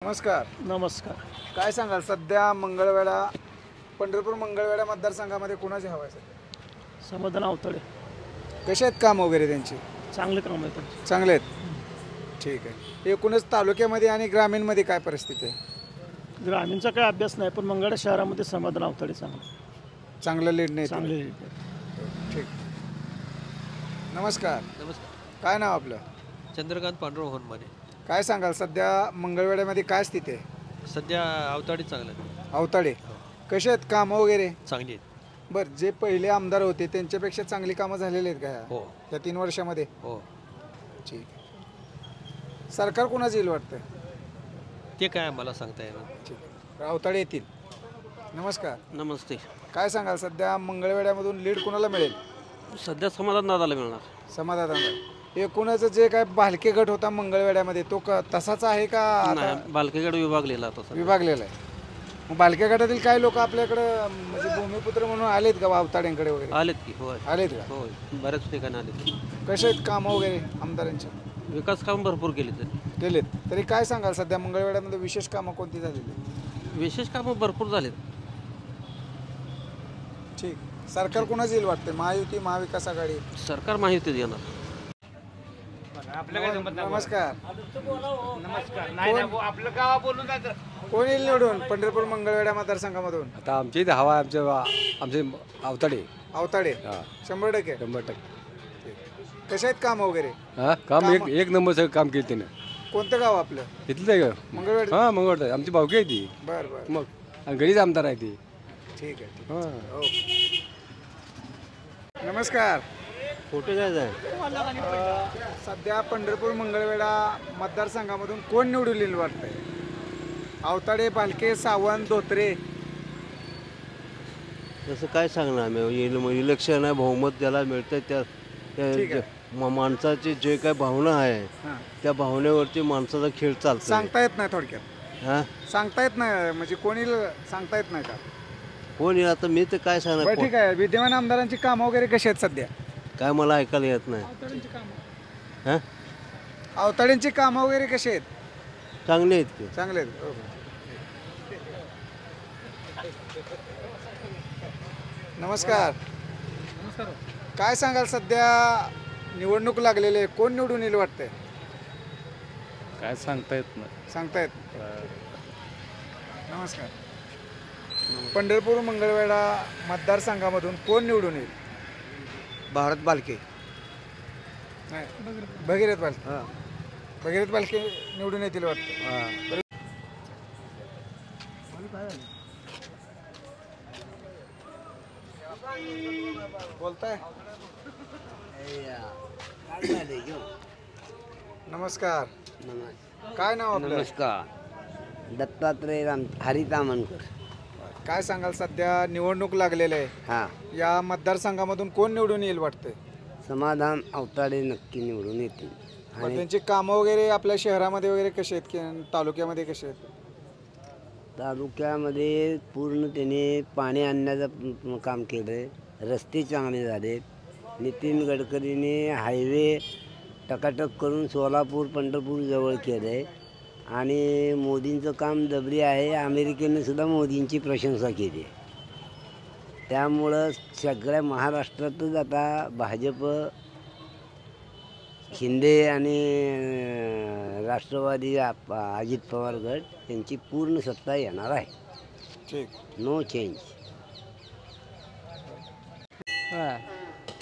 नमस्कार. नमस्कार. काय सांगाल सध्या मंगळवेढा पंढरपूर मंगळवेढा मतदारसंघामध्ये कोणाची हवा आहे सध्या? समाधान अवतडे. कसे आहेत काम वगैरे त्यांची? चांगले काम आहे त्यांचे. चांगले आहेत. ठीक आहे. एकूणच तालुक्यामध्ये आणि ग्रामीणमध्ये काय परिस्थिती आहे? ग्रामीणचा काय अभ्यास नाही, पण मंगळवेढा शहरामध्ये समाधान अवतडे चांगलं लीड नाही? चांगले. ठीक. नमस्कार. नमस्कार. काय नाव आपलं? चंद्रकांत पांडुरंग होनमाने. काय सांगाल सध्या मंगळवेढ्यामध्ये काय स्थिती आहे? सध्या अवताडे चांगलं आहे. अवताडे कसे आहेत कामं वगैरे? चांगली आहेत. बरं, जे पहिले आमदार होते त्यांच्यापेक्षा चांगली कामं झालेली आहेत का हो या 3 वर्षामध्ये? हो. ठीक. सरकार कोणाचं येईल वाटतं? ते काय मला सांगता येणार. ठीक. अवताडे येतील. नमस्कार. नमस्ते. काय सांगाल सध्या मंगळवेढ्यामधून लीड कोणाला मिळेल? सध्या समाधान दादाला मिळणार. समाधान. एकूणच जे काय भालके गट होता मंगळवेढ्यामध्ये तो तसाच आहे का आता बालकेगड विभागलेला तसा विभागलेला आहे? मग भालके गटातील काही लोक आपल्याकडं म्हणजे भूमिपुत्र म्हणून आलेत का अवताड्यांकडे वगैरे? आलेत की. होय आलेत का? होय, बऱ्याच ठिकाणी आलेत. कसे आहेत कामं वगैरे आमदारांचे? विकास काम भरपूर केले तरी. केलेत. तरी काय सांगाल सध्या मंगळवेढ्यामध्ये विशेष कामं कोणती झालेली? विशेष कामं भरपूर झालेत. ठीक. सरकार कोणाचं येईल वाटते? महायुती, महाविकास आघाडी? सरकार माहिती देणार. नमस्कार. नमस्कार. नाही ना आपलं गाव बोलून जायचं. कोण येईल निवडून पंढरपूर मंगळवेढा मतदारसंघामधून? आता आमची इथे हवा आहे, आमचे अवताडे. अवताडे? हा. 100%? 100%. कसे आहेत काम वगैरे? हा, काम एक नंबर सगळं काम केलं त्यानं. कोणतं गाव आपलं? इथलं आहे का? मंगळवेढा? हां, मंगळवेढा. आमची भावकी आहे ती. बरं बरं. मग आणि घरीच आमदार आहे ती. ठीक आहे. ठीक. हां. हो. नमस्कार. फोटो घ्यायचा आहे. सध्या पंढरपूर मंगळवेढा मतदारसंघामधून कोण निवडून येईल वाटतंय? अवताडे, भालके, सावंत, धोत्रे? तसं काय सांगणार आम्ही? इलेक्शन आहे, बहुमत ज्याला मिळतं ठीक आहे. त्या माणसाची जे काय भावना आहे हां. त्या भावनेवरती माणसाचा खेळ चालतो. सांगता येत नाही थोडक्यात? हां, सांगता येत नाही म्हणजे कोणी सांगता येत नाही का? कोण येईल आता? मी तर काय बरं, सांगणार? ठीक आहे. विद्यमान आमदारांची कामं वगैरे कशी आहेत सध्या? काय मला ऐकायला येत नाही. हां, अवताड्यांची कामं वगैरे कशी आहेत? चांगले आहेत की. चांगले आहेत. हो. नमस्कार. काय सांगाल सध्या निवडणूक लागलेली आहे, कोण निवडून येईल वाटतंय? काय सांगता येत नाही. सांगता येत. नमस्कार. पंढरपूर मंगळवेढा मतदारसंघामधून कोण निवडून येईल? भारत बालके. नाही, भगीरथ बालके. भगीरथ बालके निवडून येतील वाटतं. बोलताय? नमस्कार. काय नाव आपलं? नमस्कार. दत्तात्रय हरितामनकर. काय सांगाल सध्या निवडणूक लागलेली आहे, हां, या मतदारसंघामधून कोण निवडून येईल वाटतंय? समाधान अवताडे नक्की निवडून येतील. मग त्यांची कामं वगैरे आपल्या शहरामध्ये वगैरे कशी आहेत की तालुक्यामध्ये कशी आहेत? तालुक्यामध्ये पूर्ण त्याने पाणी आणण्याचं काम केलं आहे. रस्ते चांगले झालेत. नितीन गडकरीने हायवे टकाटक करून सोलापूर पंढरपूर जवळ केलं आहे. आणि मोदींचं काम जबरी आहे. अमेरिकेने सुद्धा मोदींची प्रशंसा केली आहे. त्यामुळं सगळ्या महाराष्ट्रातच आता भाजप, शिंदे आणि राष्ट्रवादी अजित पवार गट यांची पूर्ण सत्ता येणार आहे. ठीक. No change.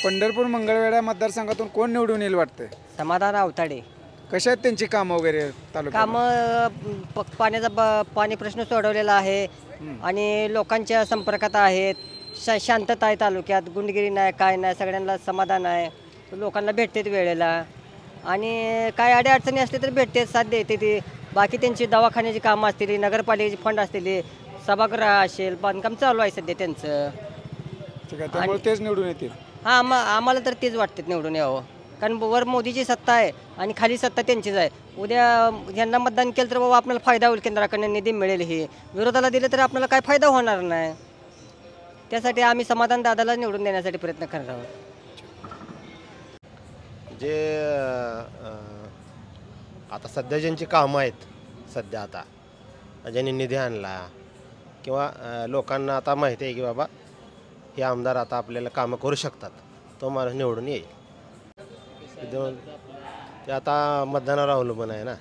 पंढरपूर मंगळवेढा मतदारसंघातून कोण निवडून येईल वाटतंय? समाधान अवताडे. कशा आहेत त्यांची कामं वगैरे तालुक्यात? कामं पाण्याचा पाणी प्रश्न सोडवलेला आहे आणि लोकांच्या संपर्कात आहेत. शांतता आहे तालुक्यात. गुंडगिरी नाही, काय नाही. सगळ्यांना समाधान आहे. लोकांना भेटतात वेळेला आणि काय अडीअडचणी असते तर भेटते, साथ देते ती. बाकी त्यांची दवाखान्याची कामं असतील, नगरपालिकेची फंड असतील, सभागृह असेल, बांधकाम चालू आहे सध्या त्यांचं. ठीक आहे. त्यामुळे तेच निवडून येतील. हां, आम्हाला तर तेच वाटतं निवडून यावं. कारण वर मोदीची सत्ता आहे आणि खाली सत्ता त्यांचीच आहे. उद्या यांना मतदान केलं तर बाबा आपल्याला फायदा होईल, केंद्राकडनं निधी मिळेल. हे विरोधाला दिलं तर आपल्याला काय फायदा होणार नाही. त्यासाठी आम्ही समाधान दादाला निवडून देण्यासाठी प्रयत्न करत आहोत. जे आता सध्या ज्यांची कामं आहेत सध्या आता ज्यांनी निधी आणला किंवा लोकांना आता माहिती आहे की बाबा हे आमदार आता आपल्याला कामं करू शकतात, तो माणूस निवडून येईल. ते आता मतदानावर अवलंबून आहे ना.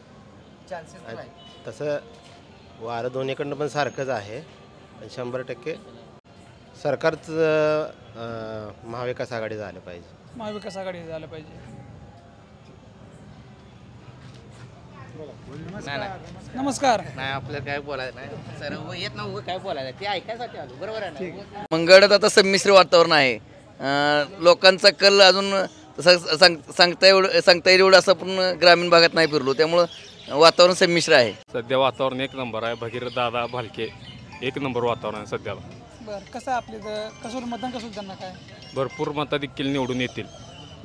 आणि तसं वारं दोन्हीकडनं पण सारखंच आहे. 100% सरकारचं महाविकास आघाडी झालं पाहिजे. महाविकास आघाडी झालं पाहिजे. नमस्कार. नाही आपल्याला काय बोलायचं नाही, सर्व येत ना काय बोलायचं ते ऐकायसाठी आलो, बरोबर आहे ना. मंगळात आता संमिश्र वातावरण आहे. लोकांचा कल अजून सांगता येईल एवढं असं पण ग्रामीण भागात नाही फिरलो, त्यामुळं वातावरण संमिश्र आहे. सध्या वातावरण एक नंबर आहे. भगीरथ दादा भालके एक नंबर वातावरण आहे सध्याला. बरं, कसं आपले कसं मतदान कसं त्यांना काय भरपूर मताधिक्य निवडून येतील.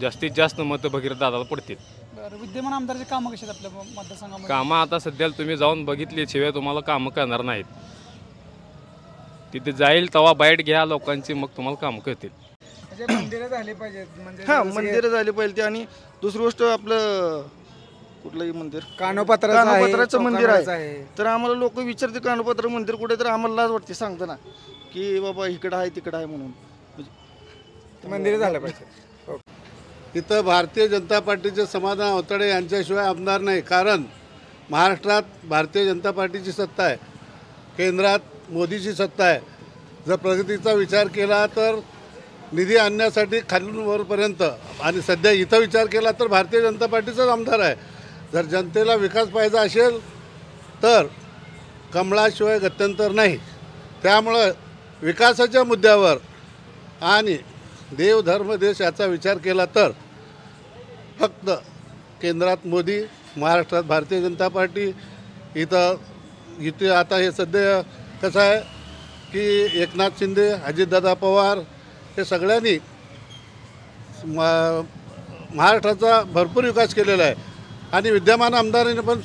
जास्तीत जास्त मतं भगीरथ दादाला पडतील. बरं, विद्यमान आमदारचे कामं कशी आहेत आपल्या मतदारसंघामध्ये? कामं आता सध्याला तुम्ही जाऊन बघितली शिवाय तुम्हाला कामं करणार नाहीत. तिथे जाईल तेव्हा बाईट घ्या लोकांची, मग तुम्हाला कामं करतील. मंदिरं झाली पाहिजेत, म्हणजे हां, मंदिरं झाली पाहिजे. आणि दुसरी गोष्ट आपलं कुठलंही मंदिर कानोपात्राचं मंदिर आहे, तर आम्हाला लोक विचारते कानोपात्र मंदिर कुठे, तर आम्हाला लाज वाटते सांगताना की बाबा इकडं आहे तिकडं आहे म्हणून. मंदिरं झालं पाहिजे. इथं भारतीय जनता पार्टीचे समाधान अवतडे यांच्याशिवाय आमदार नाही. कारण महाराष्ट्रात भारतीय जनता पार्टीची सत्ता आहे, केंद्रात मोदीची सत्ता आहे. जर प्रगतीचा विचार केला तर निधी आणण्यासाठी खालून वरपर्यंत, आणि सध्या इथं विचार केला तर भारतीय जनता पार्टीचाच आमदार आहे. जर जनतेला विकास पाहिजे असेल तर कमळाशिवाय गत्यंतर नाही. त्यामुळं विकासाच्या मुद्द्यावर आणि देव धर्म देश याचा विचार केला तर फक्त केंद्रात मोदी, महाराष्ट्रात भारतीय जनता पार्टी. इथे आता हे सध्या कसं आहे की एकनाथ शिंदे, अजितदादा पवार हे सगळ्यांनी महाराष्ट्राचा भरपूर विकास केलेला आहे. आणि विद्यमान आमदारांनी पण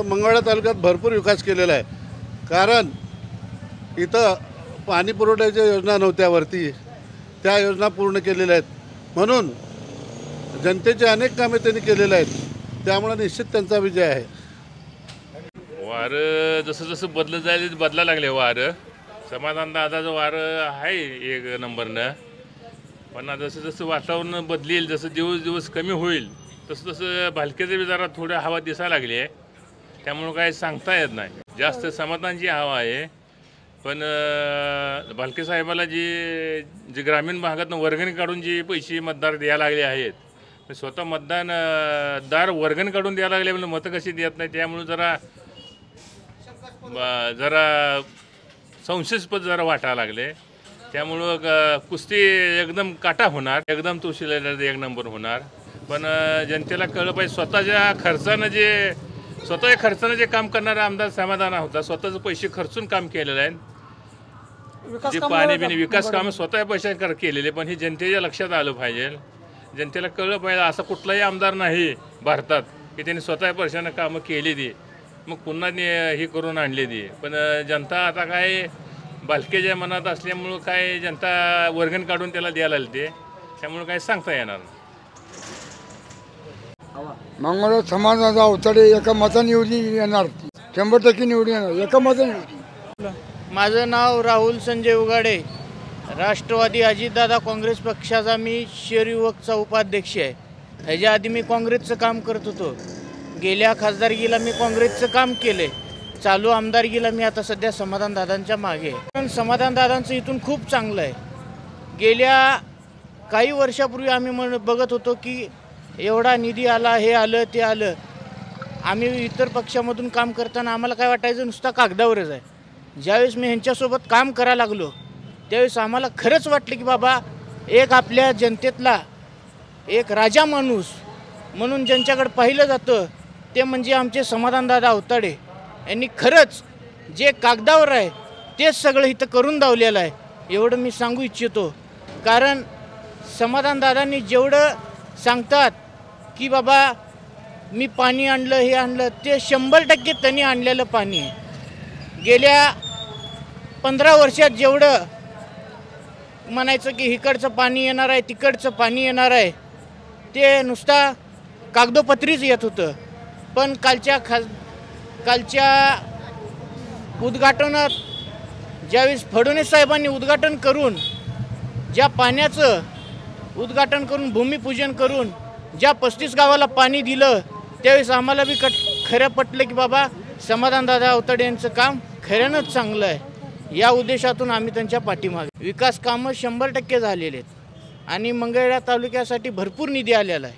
मंगळवेढा तालुक्यात भरपूर विकास केलेला आहे. कारण इथं पाणी पुरवठ्याच्या योजना नव्हत्या वरती, त्या योजना पूर्ण केलेल्या आहेत. म्हणून जनतेचे अनेक कामे त्यांनी केलेले आहेत. त्यामुळे निश्चित त्यांचा विजय आहे. वारं जसं जसं बदलत जाईल बदला लागले वारं. समाधान दादाचं वारं आहे एक नंबरनं, पण जसं जसं वातावरण बदलेल, जसं दिवस दिवस कमी होईल तसं तसं भालकेचं बी जरा थोडं हवा दिसायला लागली आहे. त्यामुळं काय सांगता येत नाही. जास्त समाधानची हवा आहे. पण भालके साहेबाला जे ग्रामीण भागातून वर्गणी काढून जे पैसे मतदार द्यायला लागले आहेत, स्वतः मतदार वर्गणी काढून द्यायला लागले म्हणजे मतं कशी देत नाही. त्यामुळे जरा संशयास्पद जरा वाटायला लागले. त्यामुळं कुस्ती एकदम काटा होणार, एकदम तुळशीला एक नंबर होणार. पण जनतेला कळलं पाहिजे स्वतःच्या खर्चानं जे काम करणारा आमदार समाधान होता. स्वतःचे पैसे खर्चून काम केलेलं आहे. जे पाणी बिणी विकास कामं स्वतः पैसे केलेले, पण हे जनतेच्या लक्षात आलं पाहिजे. जनतेला कळलं पाहिजे असा कुठलाही आमदार नाही भारतात की त्यांनी स्वतः पैशानं कामं केली ती मग पुन्हा हे करून आणले ती. पण जनता आता काय भालकेच्या मनात असल्यामुळं काय जनता वर्गण काढून त्याला द्यायला लागते. त्यामुळं काय सांगता येणार नाही. मंगळवेढा समाजाचा अवतडे एका मताने निवडून येणार, 100% निवडून येणार, एका मताने निवडून. माझं नाव राहुल संजय उगाडे, राष्ट्रवादी अजितदादा काँग्रेस पक्षाचा मी शहर युवकचा उपाध्यक्ष आहे. ह्याच्या आधी मी काँग्रेसचं काम करत होतो. गेल्या खासदारकीला मी काँग्रेसचं काम केले. चालू आमदारकीला मी आता सध्या समाधानदादांच्या मागे आहे. पण समाधानदादांचं इथून खूप चांगलं आहे. गेल्या काही वर्षापूर्वी आम्ही बघत होतो की एवढा निधी आला, हे आलं ते आलं. आम्ही इतर पक्षामधून काम करताना आम्हाला काय वाटायचं नुसता कागदावरच आहे. ज्यावेळेस मी ह्यांच्यासोबत काम करायला लागलो त्यावेळेस आम्हाला खरंच वाटलं की बाबा एक आपल्या जनतेतला एक राजा माणूस म्हणून ज्यांच्याकडे पाहिलं जातं ते म्हणजे आमचे समाधानदादा अवताडे. यांनी खरंच जे कागदावर आहे तेच सगळं इथं करून दावलेलं आहे एवढं मी सांगू इच्छितो. कारण समाधानदादांनी जेवढं सांगतात की बाबा मी पाणी आणलं, हे आणलं, ते 100% त्यांनी आणलेलं पाणी आहे. गेल्या 15 वर्षात जेवढं म्हणायचं की इकडचं पाणी येणार आहे, तिकडचं पाणी येणार आहे, ते नुसता कागदोपत्रीच येत होतं. पण कालच्या उद्घाटनात ज्यावेळेस फडणवीस साहेबांनी उद्घाटन करून ज्या पाण्याचं उद्घाटन करून भूमिपूजन करून ज्या 35 गावाला पाणी दिलं त्यावेळेस आम्हाला बी खरं पटलं की बाबा समाधानदादा अवताडे यांचं काम खऱ्यानंच चांगलं आहे. या उद्देशातून आम्ही त्यांच्या पाठीमागे विकास कामं 100% झालेले आहेत आणि मंगळवेढा तालुक्यासाठी भरपूर निधी आलेला आहे.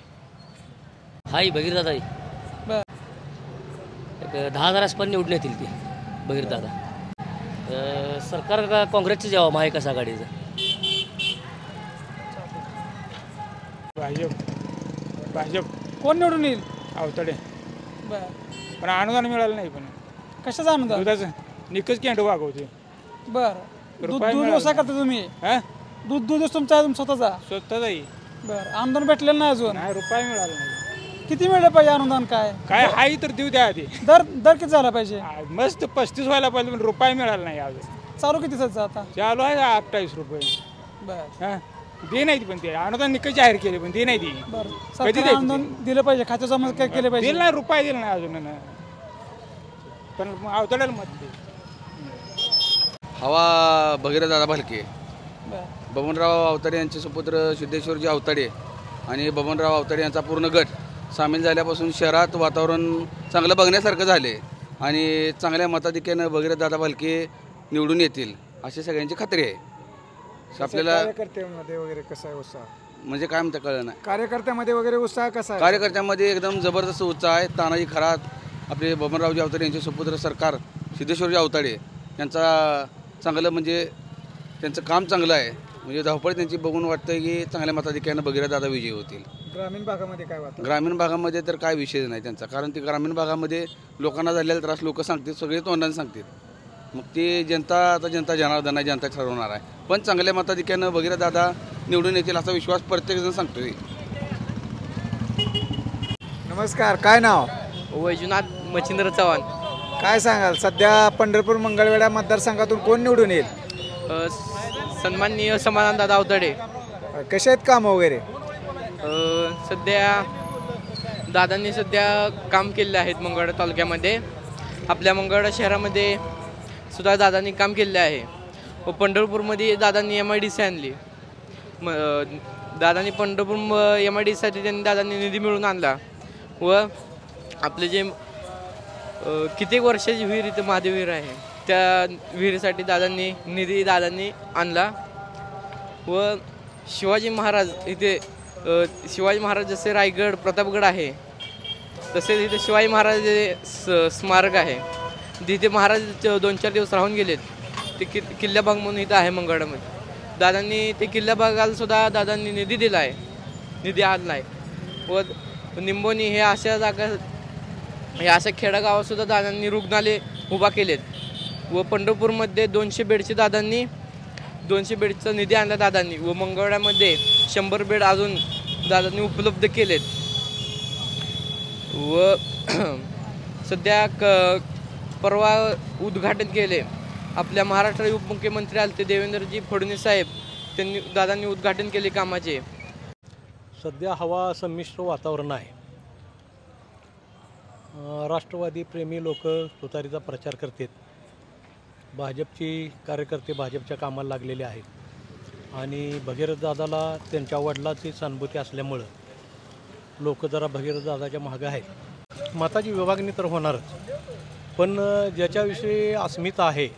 हाय भगीरदादा एक 10,000 आसपास निवडून येतील ते भगीरदादा. सरकार का काँग्रेसचं जेव्हा महाविकास आघाडीचं. भाजप कोण निवडून येईल? अवताडे. पण अनुदान मिळालं नाही. पण कशाचं अनुदान? दुधाचं निकच कॅन्ट वागवते. बरं दूध व्यवसाय करता तुम्ही? दूध तुमचा स्वतःचाही. बरं अनुदान भेटलेलं नाही अजून? नाही, रुपये मिळाला नाही. किती मिळलं पाहिजे अनुदान? काय हाय तर देऊ द्या आधी. दर किती झाला पाहिजे? मस्त 35 व्हायला पाहिजे पण रुपये मिळाला नाही अजून. चालू किती आता? चालू आहे 28 रुपये. बरं दे नाही पण ते अनुदान निकष जाहीर केले पण ते नाही दे. कधी अनुदान दिलं पाहिजे खात्यात जमा काय केलं पाहिजे? दिलं नाही, रुपये दिला नाही अजून. पण अवताड्याला मत दे. हवा भगीरथदादा भालके. बबनराव अवताडे यांचे सुपुत्र सिद्धेश्वरजी अवताडे आणि बबनराव अवताडे यांचा पूर्ण गट सामील झाल्यापासून शहरात वातावरण चांगलं बघण्यासारखं झाले आणि चांगल्या मताधिक्यानं भगीरथदादा भालके निवडून येतील अशी सगळ्यांची खात्री आहे. आपल्याला कार्यकर्त्यामध्ये वगैरे कसा आहे उत्साह? म्हणजे काय म्हणता कळलं नाही. कार्यकर्त्यामध्ये वगैरे उत्साह कसा आहे? कार्यकर्त्यामध्ये एकदम जबरदस्त उत्साह आहे. तानाजी खरात, आपले बबनरावजी अवताडे यांचे सुपुत्र सरकार सिद्धेश्वरजी अवताडे यांचा चांगलं म्हणजे त्यांचं काम चांगलं आहे. म्हणजे धावपळ त्यांची बघून वाटतं की चांगल्या मताधिक्यानं भगीरथदादा विजयी होतील. ग्रामीण भागामध्ये काय वाटतं? ग्रामीण भागामध्ये तर काय विषय नाही त्यांचा, कारण ते ग्रामीण भागामध्ये लोकांना झालेला त्रास लोक सांगतात, सगळे तोंडाने सांगतात. मग ते जनता जनार्दन आहे, जनता ठरवणार आहे. पण चांगल्या मताधिक्यानं भगीरथदादा निवडून येतील असा विश्वास प्रत्येकजण सांगतोय. नमस्कार, काय नाव? वैजनाथ मच्छिंद्र चव्हाण. काय सांगाल सध्या पंढरपूर मंगळवेढा मतदारसंघातून कोण निवडून येईल? सन्माननीय समाधानदादा अवताडे. कसे आहेत काम वगैरे? सध्या दादांनी काम केलेले आहेत मंगळवेढा तालुक्यामध्ये. आपल्या मंगळवेढा शहरामध्ये सुद्धा दादांनी काम केलेले आहे. व पंढरपूरमध्ये दादांनी MIDC आणली. दादांनी पंढरपूर MIDCसाठी दादांनी निधी मिळवून आणला व आपले जे कित्येक वर्षाची विहीर इथं महादेव विहीर आहे त्या विहिरीसाठी निधी दादांनी आणला. व शिवाजी महाराज इथे शिवाजी महाराज जसे रायगड प्रतापगड आहे तसेच इथे शिवाजी महाराज स्मारक आहे. तिथे महाराज 2-4 दिवस राहून गेलेत. ते किल्ल्याबाग म्हणून इथं आहे मंगळवेढ्यामध्ये. दादांनी ते किल्ल्याबागाला सुद्धा दादांनी निधी दिला आहे, निधी आणला आहे. व निंबोनी हे अशा जागा हे अशा खेडागावातसुद्धा दादांनी रुग्णालय उभा केलेत. व पंढरपूरमध्ये 200 बेडचे 200 बेडचा निधी आणला दादांनी. व मंगळवेढ्यामध्ये 100 बेड अजून दादांनी उपलब्ध केलेत. व सध्या परवा उद्घाटन केले आपल्या महाराष्ट्र उपमुख्यमंत्री आले ते देवेंद्रजी फडणवीस साहेब, दादांनी उद्घाटन केले कामाचे. सध्या हवा संमिश्र वातावरण आहे. राष्ट्रवादी प्रेमी लोक तुतारीचा प्रचार करतात. भाजपची कार्यकर्ते भाजपच्या कामाला लागलेले आहेत आणि भगीरथदादाला त्यांच्या वडिलांची सहानुभूती असल्यामुळं लोक जरा भगीरथदादाच्या मागं आहेत. मताची विभागणी तर होणारच, पण ज्याच्याविषयी अस्मिता आहे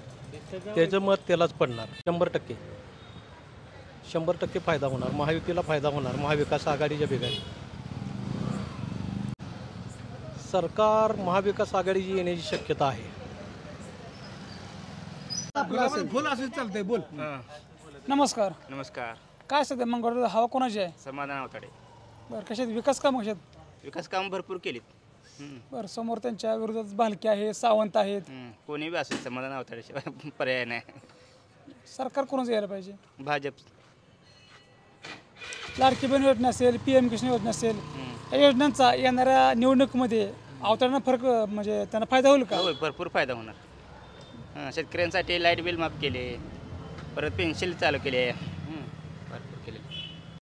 त्याचं मत त्यालाच पडणार. 100% फायदा होणार, महायुतीला फायदा होणार. महाविकास आघाडीच्या बेगाने सरकार महाविकास आघाडीची येण्याची शक्यता आहे. फुल असेल चालतंय. बोल. नमस्कार. नमस्कार. काय सध्या मंगळवेढा हवा कोणाची आहे? समाधान अवताडे. बरं कशात विकास काम कशात? विकास काम भरपूर केलीत. बरं समोर त्यांच्या विरोधात भालके आहे, सावंत आहेत. कोणी बी असेल समाधान अवताडेशिवाय पर्याय नाही. सरकार कोणाचं यायला पाहिजे? भाजप. लाडकी बहीण योजना असेल, PM किसान योजना असेल, या योजनांचा येणाऱ्या निवडणुकीमध्ये अवताड्यांना फरक म्हणजे त्यांना फायदा होईल का? होय, भरपूर फायदा होणार. शेतकऱ्यांसाठी लाईट बिल माफ केले, परत पेन्शन चालू केले.